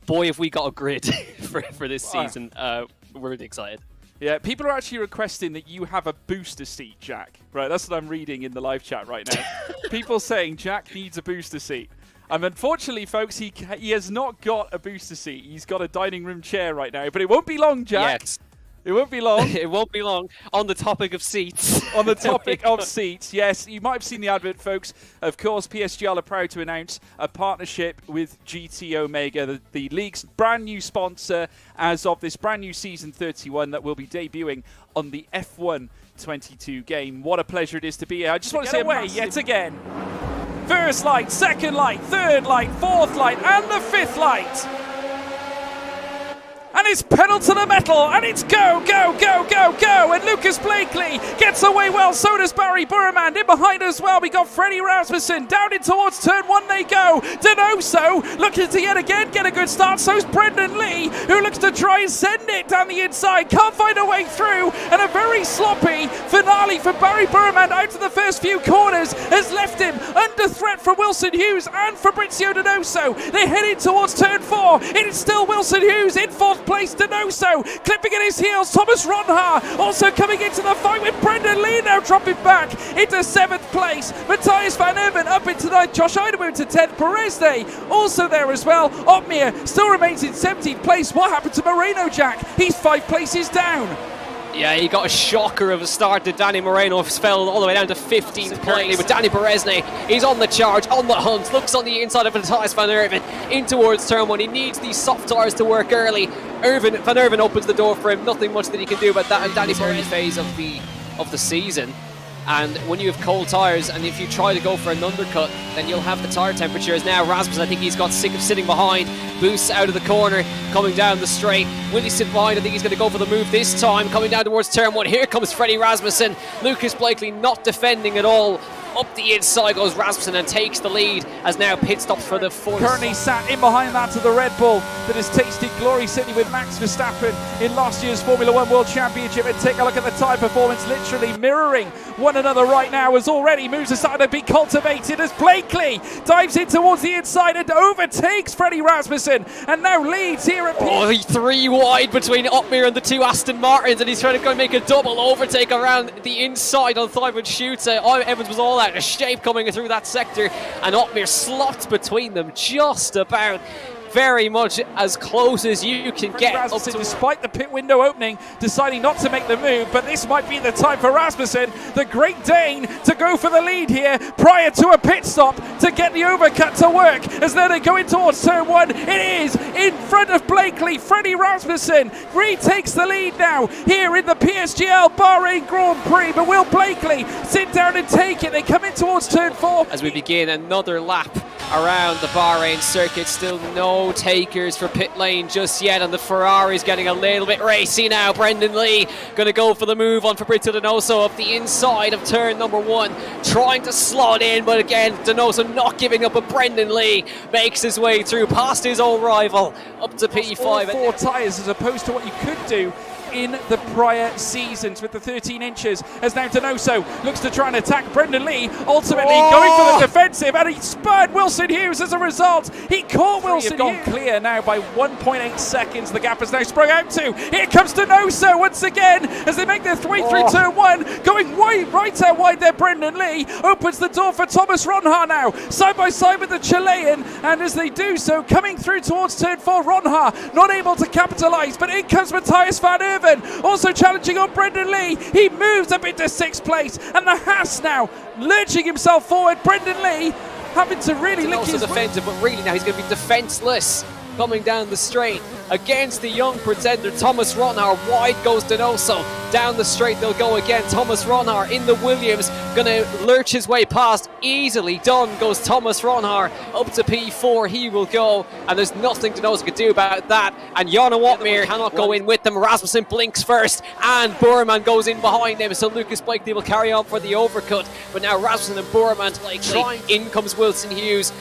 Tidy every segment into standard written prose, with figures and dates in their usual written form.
boy, have we got a grid for this season. We're really excited. Yeah, people are actually requesting that you have a booster seat, Jack. Right, that's what I'm reading in the live chat right now. People saying Jack needs a booster seat. Unfortunately, folks, he has not got a booster seat. He's got a dining room chair right now, but it won't be long, Jack. Yes. It won't be long. It won't be long. On the topic of seats. On the topic of seats, yes, you might have seen the advert, folks. Of course, PSGL are proud to announce a partnership with GT Omega, the league's brand new sponsor as of this brand new season 31 that will be debuting on the F1 22 game. What a pleasure it is to be here. I just want to say away yet again. First light, second light, third light, fourth light, and the fifth light. And it's pedal to the metal, and it's go, go, go, go, go. And Lucas Blakely gets away well, so does Barry Burman. In behind as well, we got Freddie Rasmussen. Down in towards turn one they go. Donoso looking to yet again get a good start. So's Brendan Lee, who looks to try and send it down the inside. Can't find a way through, and a very sloppy finale for Barry Burman out to the first few corners has left him under threat from Wilson Hughes and Fabrizio Donoso. They're heading towards turn four. It is still Wilson Hughes in fourth place. Donoso clipping at his heels. Thomas Ronha also coming into the fight with Brendan Lee now dropping back into seventh place. Matthias Van Erven up into ninth. Josh Idamu to 10th. Perez Day also there as well. Otmir still remains in 17th place. What happened to Moreno, Jack? He's 5 places down. Yeah, he got a shocker of a start to Danny Moreno, fell all the way down to 15th place. But Danny Beresne, he's on the charge, on the hunt, looks on the inside of Matthias Van Erven in towards turn one. He needs these soft tyres to work early. Van Erven opens the door for him, nothing much that he can do about that in Danny's early phase of the season. And when you have cold tyres, and if you try to go for an undercut, then you'll have the tyre temperatures. Now Rasmussen, I think he's got sick of sitting behind, boosts out of the corner, coming down the straight. Will he sit behind? I think he's going to go for the move this time, coming down towards turn one. Here comes Freddie Rasmussen. Lucas Blakely not defending at all. Up the inside goes Rasmussen and takes the lead as now pit stops for the fourth. Currently sat in behind that to the Red Bull that has tasted glory, sitting with Max Verstappen in last year's Formula One World Championship. And take a look at the tyre performance, literally mirroring one another right now, as already moves aside to be cultivated as Blakely dives in towards the inside and overtakes Freddie Rasmussen and now leads here at He's 3 wide between Otmir and the two Aston Martins, and he's trying to go and make a double overtake around the inside on Simon Shooter. Evans was all out of shape coming through that sector, and Otmir slots between them just about. Very much as close as you can get. Rasmussen, despite the pit window opening, deciding not to make the move, but this might be the time for Rasmussen, the Great Dane, to go for the lead here prior to a pit stop to get the overcut to work. As then they go in towards turn one, it is in front of Blakely. Freddie Rasmussen retakes the lead now here in the PSGL Bahrain Grand Prix, but will Blakely sit down and take it? They come in towards turn four. As we begin another lap around the Bahrain circuit, still no takers for pit lane just yet, and the Ferrari's getting a little bit racy now. Brendan Lee going to go for the move on Fabrizio Donoso up the inside of turn number one, trying to slot in, but again Donoso not giving up, but Brendan Lee makes his way through past his old rival up to P5. All 4 tyres as opposed to what you could do in the prior seasons with the 13 inches, as now Donoso looks to try and attack Brendan Lee, ultimately going for the defensive, and he spurred Wilson Hughes as a result. He caught Wilson Hughes. Gone clear now by 1.8 seconds. The gap has now sprung out to. Here comes Donoso once again as they make their way through turn one, going right out wide there. Brendan Lee opens the door for Thomas Ronha now, side by side with the Chilean, and as they do so, coming through towards turn four, Ronha not able to capitalise, but in comes Matthias Van Erven, also challenging on Brendan Lee. He moves up into 6th place, and the Haas now lurching himself forward. Brendan Lee having to really lick his defensive, but really now he's going to be defenceless coming down the straight against the young pretender Thomas Ronhar. Wide goes Donoso. Down the straight they'll go again. Thomas Ronhar in the Williams, going to lurch his way past. Easily done goes Thomas Ronhar. Up to P4 he will go, and there's nothing Donoso can do about that. And Jarno Otmir cannot go in with them. Rasmussen blinks first, and Burman goes in behind him, so Lucas Blakely will carry on for the overcut. But now Rasmussen and Burman trying. In comes Wilson Hughes.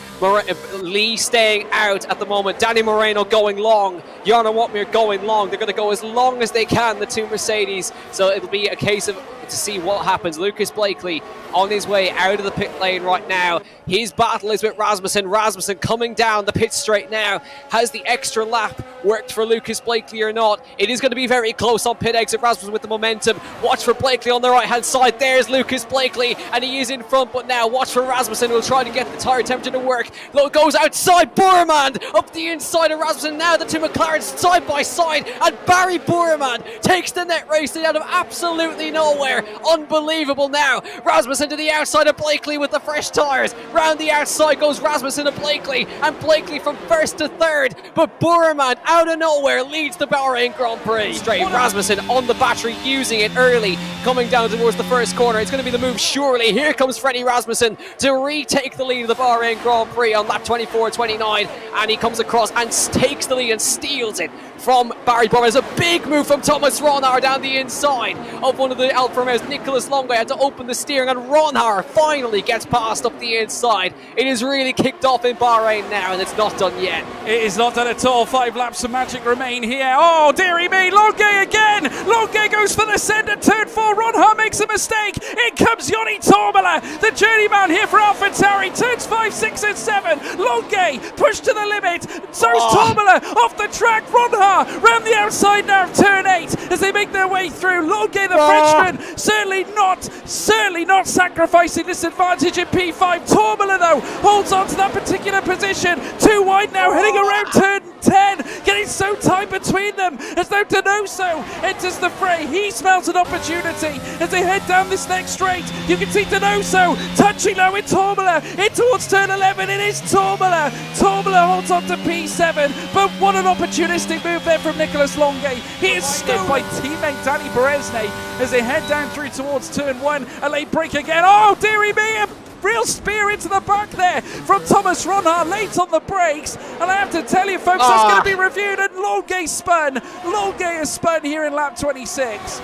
Lee staying out at the moment. Danny Moreno going long. Jarno Otmir going long. They're going to go as long as they can, the two Mercedes. So it'll be a case of to see what happens. Lucas Blakely on his way out of the pit lane right now. His battle is with Rasmussen. Rasmussen coming down the pit straight now. Has the extra lap worked for Lucas Blakely or not? It is going to be very close on pit exit. Rasmussen with the momentum. Watch for Blakely on the right hand side. There's Lucas Blakely, and he is in front, but now watch for Rasmussen, who'll try to get the tyre temperature to work. Goes outside. Boerman up the inside of Rasmussen. Now the two McLarens side by side, and Barry Boerman takes the net racing out of absolutely nowhere. Unbelievable now. Rasmussen to the outside of Blakely with the fresh tyres. Round the outside goes Rasmussen and Blakely from first to third. But Boerman out of nowhere leads the Bahrain Grand Prix. Straight Rasmussen on the battery, using it early, coming down towards the first corner. It's going to be the move surely. Here comes Freddie Rasmussen to retake the lead of the Bahrain Grand Prix on lap 24-29, and he comes across and takes the lead and steals it from Barry Boerman. It's a big move from Thomas Ronhaar down the inside of one of the Alfa Romeos. Nicholas Longo had to open the steering, and Ronhaar finally gets past up the inside. It is really kicked off in Bahrain now, and it's not done yet. It is not done at all. 5 laps of magic remain here. Oh, dearie me, Longo again. Longo goes for the centre, turn 4. Ronhaar makes a mistake. In comes Joni Tormela, the journeyman here for AlphaTauri. Turns 5, 6 and 7. Longo pushed to the limit. So's Tormela off the track. Ronhaar round the outside now of turn 8 as they make their way through. Longo, the Frenchman, certainly not sacrificing this advantage in P5. Tormela, though, holds on to that particular position. Too wide now, heading around turn 10, getting so tight between them as though Donoso enters the fray. He smells an opportunity as they head down this next straight. You can see Donoso touching now with Tormela in towards turn 11. It is Tormela. Tormela holds on to P7, but what an opportunistic move there from Nicholas Longo. He is stopped by teammate Danny Berezne as they head down through towards turn 1. A late break again. Oh, dearie me, a real spear into the back there from Thomas Ronhaar late on the brakes, and I have to tell you folks, that's going to be reviewed, and Longo has spun here in lap 26.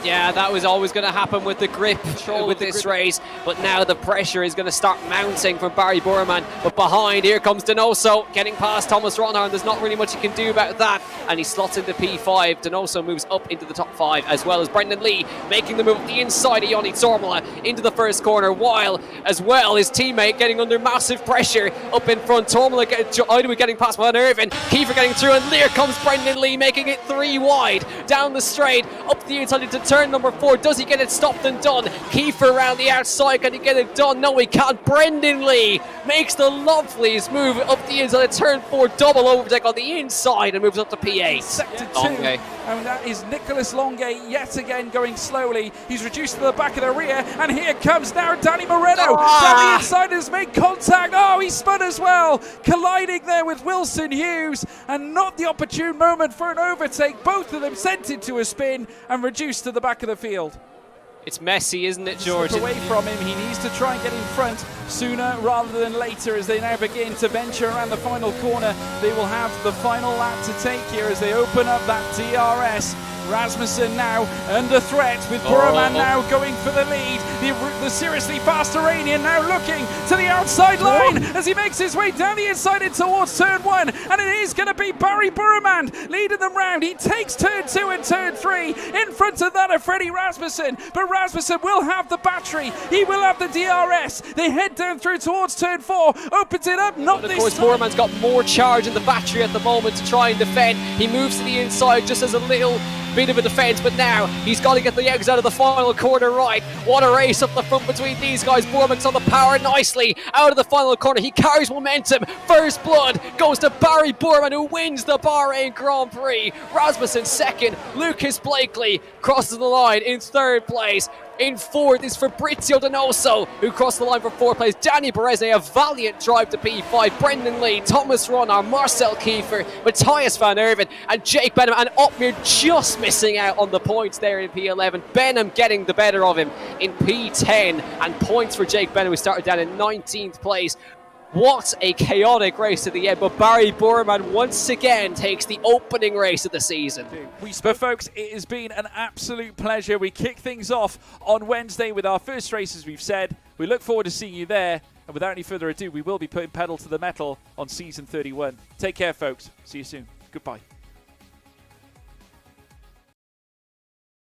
Yeah, that was always going to happen with the grip with this race, but now the pressure is going to start mounting from Barry Boerman. But behind, here comes Donoso getting past Thomas Ronhaar, and there's not really much he can do about that, and he slots into P5. Donoso moves up into the top 5, as well as Brendan Lee making the move up the inside of Joni Tormela into the first corner, while as well his teammate getting under massive pressure up in front. Tormela getting past Van Irvin, Kiefer getting through, and here comes Brendan Lee making it 3 wide down the straight up the inside into turn number 4. Does he get it stopped and done? Kiefer around the outside. Can he get it done? No, he can't. Brendan Lee makes the loveliest move up the inside of turn 4. Double overtake on the inside and moves up to P8. Sector 2. And that is Nicholas Longo yet again going slowly. He's reduced to the back of the rear, and here comes now Danny Moreno. Down the inside has made contact. Oh, he spun as well, colliding there with Wilson Hughes, and not the opportune moment for an overtake. Both of them sent into a spin and reduced to the back of the field. It's messy, isn't it, George? Away from him, he needs to try and get in front sooner rather than later as they now begin to venture around the final corner. They will have the final lap to take here as they open up that DRS. Rasmussen now under threat with Boerman now going for the lead. The seriously fast Iranian now looking to the outside line as he makes his way down the inside in towards turn 1, and it is going to be Barry Boerman leading them round. He takes turn 2 and turn 3 in front of that of Freddie Rasmussen, but Rasmussen will have the battery. He will have the DRS. They head down through towards turn 4, opens it up, not this time. Of course, Boerman's got more charge in the battery at the moment to try and defend. He moves to the inside just as a little bit of a defence, but now he's got to get the eggs out of the final corner right. What a race up the front between these guys. Boerman's on the power nicely out of the final corner. He carries momentum. First blood goes to Barry Boerman, who wins the Bahrain Grand Prix. Rasmussen second. Lucas Blakely crosses the line in third place. In fourth is Fabrizio Donoso, who crossed the line for fourth place. Danny Berezne, a valiant drive to P5. Brendan Lee, Thomas Ronhaar, Marcel Kiefer, Matthias Van Irven, and Jake Benham. And Otmir just missing out on the points there in P11. Benham getting the better of him in P10. And points for Jake Benham, who started down in 19th place. What a chaotic race to the end, but Barry Boerman once again takes the opening race of the season. But folks, it has been an absolute pleasure. We kick things off on Wednesday with our first race, as we've said. We look forward to seeing you there, and without any further ado, we will be putting pedal to the metal on season 31. Take care, folks. See you soon. Goodbye.